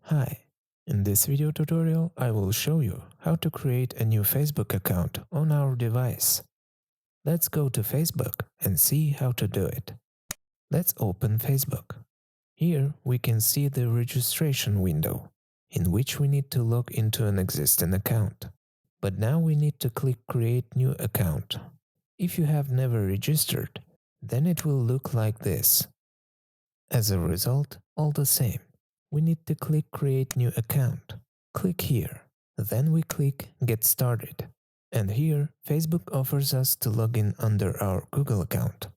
Hi, in this video tutorial I will show you how to create a new Facebook account on our device. Let's go to Facebook and see how to do it. Let's open Facebook. Here we can see the registration window, in which we need to log into an existing account. But now we need to click Create New Account. If you have never registered, then it will look like this. As a result, all the same, we need to click Create New Account. Click here. Then we click Get Started. And here, Facebook offers us to log in under our Google account.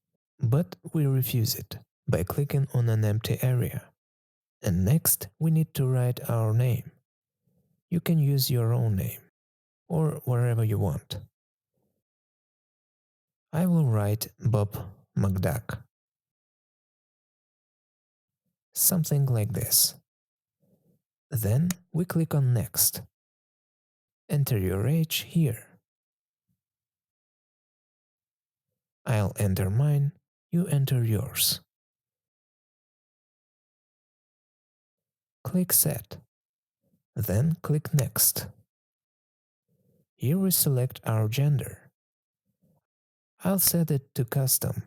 But we refuse it by clicking on an empty area. And next, we need to write our name. You can use your own name, or wherever you want. I will write Bob McDuck. Something like this. Then we click on Next. Enter your age here. I'll enter mine, you enter yours. Click Set. Then click Next. Here we select our gender. I'll set it to Custom.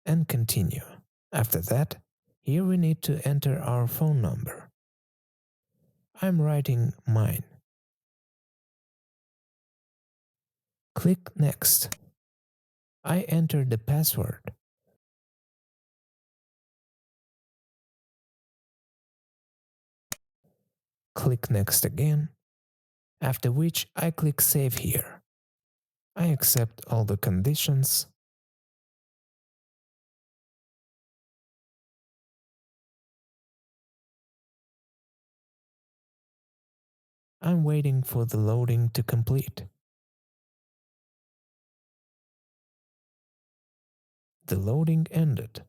And continue. After that, here we need to enter our phone number. I'm writing mine. Click Next. I enter the password. Click Next again, after which I click Save here. I accept all the conditions. I'm waiting for the loading to complete. The loading ended.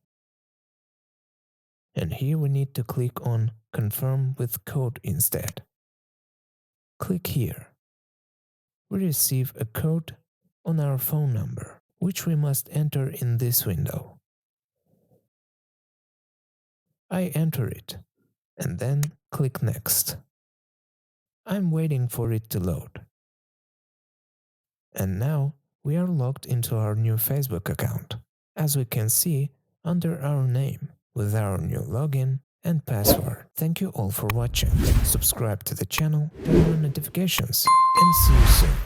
And here we need to click on Confirm with Code instead. Click here. We receive a code on our phone number, which we must enter in this window. I enter it, and then click Next. I'm waiting for it to load. And now we are logged into our new Facebook account, as we can see under our name, with our new login and password. Thank you all for watching. Subscribe to the channel, turn on notifications, and see you soon.